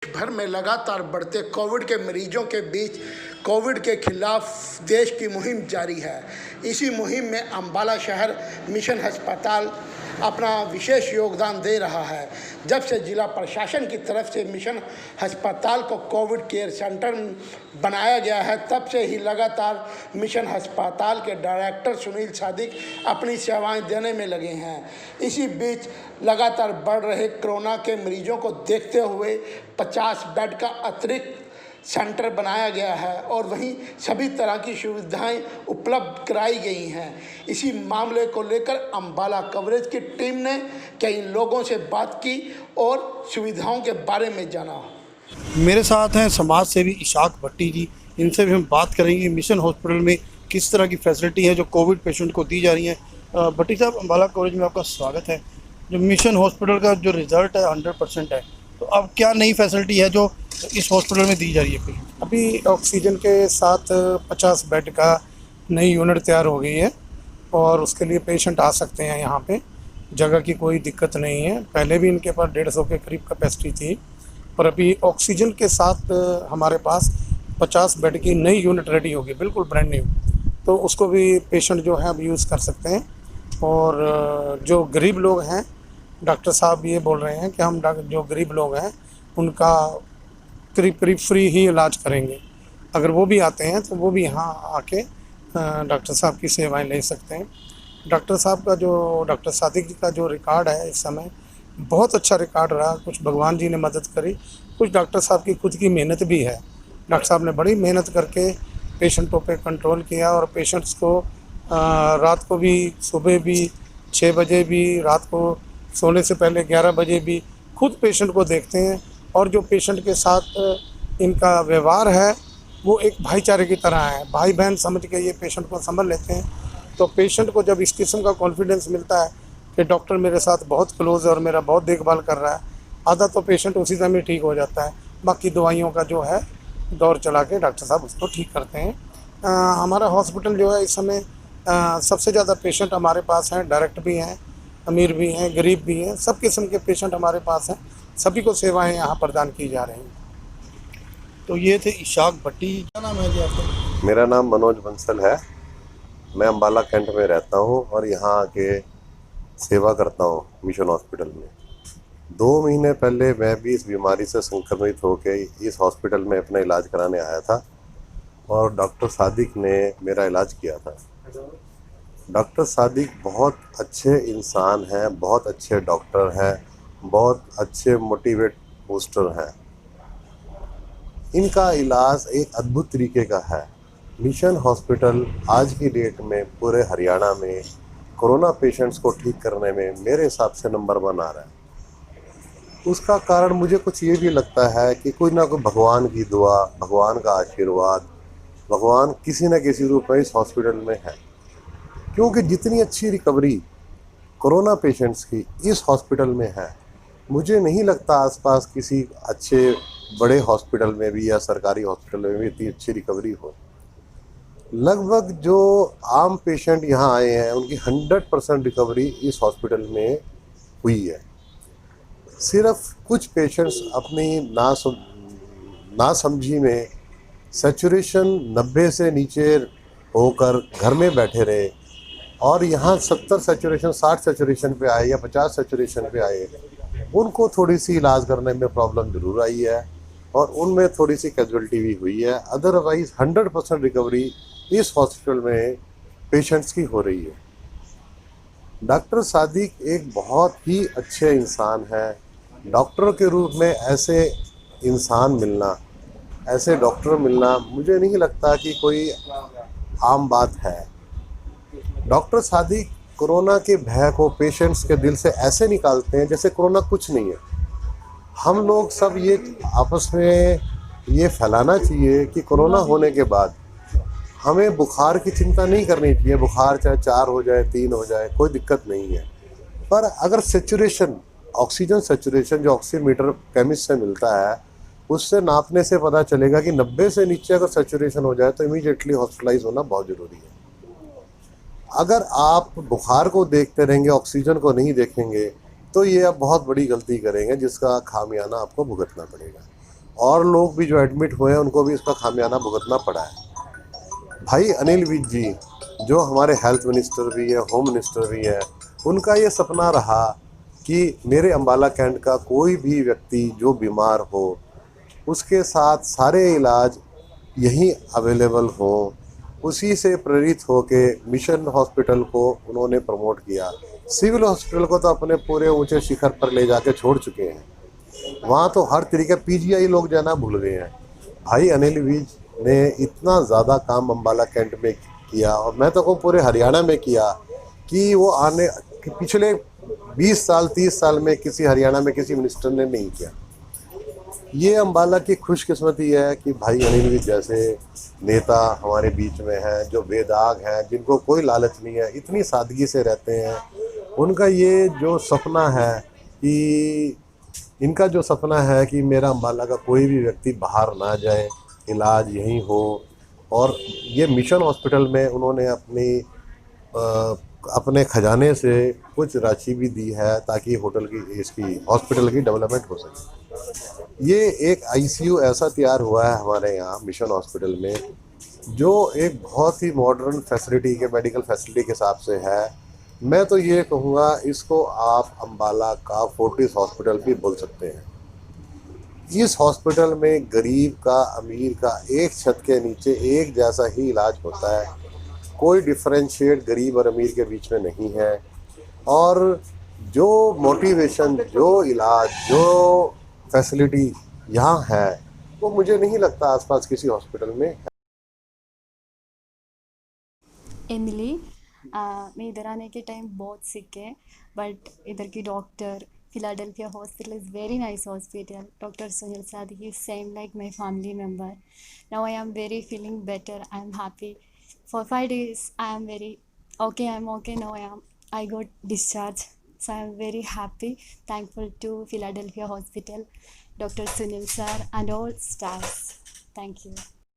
भर में लगातार बढ़ते कोविड के मरीजों के बीच कोविड के खिलाफ देश की मुहिम जारी है। इसी मुहिम में अम्बाला शहर मिशन अस्पताल अपना विशेष योगदान दे रहा है। जब से जिला प्रशासन की तरफ से मिशन अस्पताल को कोविड केयर सेंटर बनाया गया है, तब से ही लगातार मिशन अस्पताल के डायरेक्टर सुनील सादिक अपनी सेवाएं देने में लगे हैं। इसी बीच लगातार बढ़ रहे कोरोना के मरीजों को देखते हुए 50 बेड का अतिरिक्त सेंटर बनाया गया है और वहीं सभी तरह की सुविधाएं उपलब्ध कराई गई हैं। इसी मामले को लेकर अम्बाला कवरेज की टीम ने कई लोगों से बात की और सुविधाओं के बारे में जाना। मेरे साथ हैं समाज सेवी इशाक भट्टी जी। इनसे भी हम बात करेंगे मिशन हॉस्पिटल में किस तरह की फैसिलिटी है जो कोविड पेशेंट को दी जा रही है। भट्टी साहब, अम्बाला कवरेज में आपका स्वागत है। जो मिशन हॉस्पिटल का जो रिज़ल्ट है 100% है, तो अब क्या नई फैसिलिटी है जो इस हॉस्पिटल में दी जा रही है? अभी ऑक्सीजन के साथ 50 बेड का नई यूनिट तैयार हो गई है और उसके लिए पेशेंट आ सकते हैं। यहाँ पे जगह की कोई दिक्कत नहीं है। पहले भी इनके पास 150 के करीब कैपेसिटी थी, और अभी ऑक्सीजन के साथ हमारे पास 50 बेड की नई यूनिट रेडी होगी, बिल्कुल ब्रांड न्यू। तो उसको भी पेशेंट जो है अब यूज़ कर सकते हैं। और जो गरीब लोग हैं, डॉक्टर साहब ये बोल रहे हैं कि हम जो गरीब लोग हैं उनका करीब फ्री ही इलाज करेंगे। अगर वो भी आते हैं तो वो भी यहाँ आके डॉक्टर साहब की सेवाएं ले सकते हैं। डॉक्टर साहब का जो डॉक्टर सादिक जी का जो रिकॉर्ड है इस समय बहुत अच्छा रिकॉर्ड रहा। कुछ भगवान जी ने मदद करी, कुछ डॉक्टर साहब की खुद की मेहनत भी है। डॉक्टर साहब ने बड़ी मेहनत करके पेशेंटों पे कंट्रोल किया और पेशेंट्स को रात को भी, सुबह भी 6 बजे भी, रात को सोने से पहले 11 बजे भी खुद पेशेंट को देखते हैं। और जो पेशेंट के साथ इनका व्यवहार है वो एक भाईचारे की तरह है। भाई बहन समझ के ये पेशेंट को संभाल लेते हैं। तो पेशेंट को जब इस किस्म का कॉन्फिडेंस मिलता है कि डॉक्टर मेरे साथ बहुत क्लोज है और मेरा बहुत देखभाल कर रहा है, आधा तो पेशेंट उसी समय ठीक हो जाता है। बाकी दवाइयों का जो है दौर चला के डॉक्टर साहब उसको ठीक करते हैं। हमारा हॉस्पिटल जो है इस समय सबसे ज़्यादा पेशेंट हमारे पास हैं, डायरेक्ट भी हैं, अमीर भी हैं, गरीब भी हैं, सब किस्म के पेशेंट हमारे पास हैं। सभी को सेवाएं यहाँ प्रदान की जा रही हैं। तो ये थे इशाक भट्टी। क्या नाम है जी आपका? मेरा नाम मनोज बंसल है। मैं अम्बाला कैंट में रहता हूँ और यहाँ आके सेवा करता हूँ मिशन हॉस्पिटल में। 2 महीने पहले मैं भी इस बीमारी से संक्रमित होकर इस हॉस्पिटल में अपना इलाज कराने आया था और डॉक्टर सादिक ने मेरा इलाज किया था। डॉक्टर सादिक बहुत अच्छे इंसान हैं, बहुत अच्छे डॉक्टर हैं, बहुत अच्छे मोटिवेट पोस्टर हैं। इनका इलाज एक अद्भुत तरीके का है। मिशन हॉस्पिटल आज की डेट में पूरे हरियाणा में कोरोना पेशेंट्स को ठीक करने में मेरे हिसाब से नंबर 1 आ रहा है। उसका कारण मुझे कुछ ये भी लगता है कि कोई ना कोई भगवान की दुआ, भगवान का आशीर्वाद, भगवान किसी न किसी रूप में इस हॉस्पिटल में है। क्योंकि जितनी अच्छी रिकवरी कोरोना पेशेंट्स की इस हॉस्पिटल में है, मुझे नहीं लगता आसपास किसी अच्छे बड़े हॉस्पिटल में भी या सरकारी हॉस्पिटल में भी इतनी अच्छी रिकवरी हो। लगभग जो आम पेशेंट यहाँ आए हैं उनकी 100% रिकवरी इस हॉस्पिटल में हुई है। सिर्फ कुछ पेशेंट्स अपनी नासमझी में सैचुरेशन 90 से नीचे होकर घर में बैठे रहे और यहाँ 70 सैचुरेशन, 60 सैचुरेशन पे आए या 50 सैचुरेशन पे आए, उनको थोड़ी सी इलाज करने में प्रॉब्लम ज़रूर आई है और उनमें थोड़ी सी कैजुअलिटी भी हुई है। अदरवाइज़ 100% रिकवरी इस हॉस्पिटल में पेशेंट्स की हो रही है। डॉक्टर सादिक एक बहुत ही अच्छे इंसान है। डॉक्टर के रूप में ऐसे इंसान मिलना, ऐसे डॉक्टर मिलना मुझे नहीं लगता कि कोई आम बात है। डॉक्टर सादिक कोरोना के भय को पेशेंट्स के दिल से ऐसे निकालते हैं जैसे कोरोना कुछ नहीं है। हम लोग सब ये आपस में ये फैलाना चाहिए कि कोरोना होने के बाद हमें बुखार की चिंता नहीं करनी चाहिए। बुखार चाहे 4 हो जाए, 3 हो जाए, कोई दिक्कत नहीं है। पर अगर सैचुरेशन, ऑक्सीजन सैचुरेशन जो ऑक्सीमीटर केमिस्ट से मिलता है, उससे नापने से पता चलेगा कि 90 से नीचे अगर सैचुरेशन हो जाए तो इमीडिएटली हॉस्पिटलाइज होना बहुत ज़रूरी है। अगर आप बुखार को देखते रहेंगे, ऑक्सीजन को नहीं देखेंगे, तो ये आप बहुत बड़ी गलती करेंगे जिसका खामियाना आपको भुगतना पड़ेगा। और लोग भी जो एडमिट हुए हैं उनको भी इसका खामियाना भुगतना पड़ा है। भाई अनिल विज जी जो हमारे हेल्थ मिनिस्टर भी है, होम मिनिस्टर भी है, उनका ये सपना रहा कि मेरे अम्बाला कैंट का कोई भी व्यक्ति जो बीमार हो उसके साथ सारे इलाज यहीं अवेलेबल हो। उसी से प्रेरित होके मिशन हॉस्पिटल को उन्होंने प्रमोट किया। सिविल हॉस्पिटल को तो अपने पूरे ऊंचे शिखर पर ले जाके छोड़ चुके हैं, वहाँ तो हर तरीके पीजीआई लोग जाना भूल गए हैं। भाई अनिल विज ने इतना ज़्यादा काम अम्बाला कैंट में किया, और मैं तो कहूँ पूरे हरियाणा में किया, कि वो आने कि पिछले 20 साल 30 साल में किसी हरियाणा में किसी मिनिस्टर ने नहीं किया। ये अम्बाला की खुशकिस्मती है कि भाई अनिल विज जैसे नेता हमारे बीच में हैं, जो बेदाग हैं, जिनको कोई लालच नहीं है, इतनी सादगी से रहते हैं। उनका ये जो सपना है कि इनका जो सपना है कि मेरा अम्बाला का कोई भी व्यक्ति बाहर ना जाए, इलाज यहीं हो। और ये मिशन हॉस्पिटल में उन्होंने अपने खजाने से कुछ राशि भी दी है ताकि होटल की इसकी हॉस्पिटल की डेवलपमेंट हो सके। ये एक आईसीयू ऐसा तैयार हुआ है हमारे यहाँ मिशन हॉस्पिटल में, जो एक बहुत ही मॉडर्न फैसिलिटी के मेडिकल फैसिलिटी के हिसाब से है। मैं तो ये कहूँगा इसको आप अम्बाला का फोर्टिस हॉस्पिटल भी बोल सकते हैं। इस हॉस्पिटल में गरीब का अमीर का एक छत के नीचे एक जैसा ही इलाज होता है, कोई डिफरेंशिएट गरीब और अमीर के बीच में नहीं है। और जो मोटिवेशन, जो इलाज, जो फैसिलिटी यहाँ है वो मुझे नहीं लगता आसपास किसी हॉस्पिटल में है। एमिली, मैं इधर आने के टाइम बहुत सिक है, बट इधर की doctor, Philadelphia hospital is very nice hospital. Dr. Sunil Sadhi, he same like my family member. Now I am very feeling better. I am happy. For 5 days I am very okay. I'm okay now. I got discharged. So I am very happy. Thankful to Philadelphia Hospital, Dr. Sunil sir and all staffs. Thank you.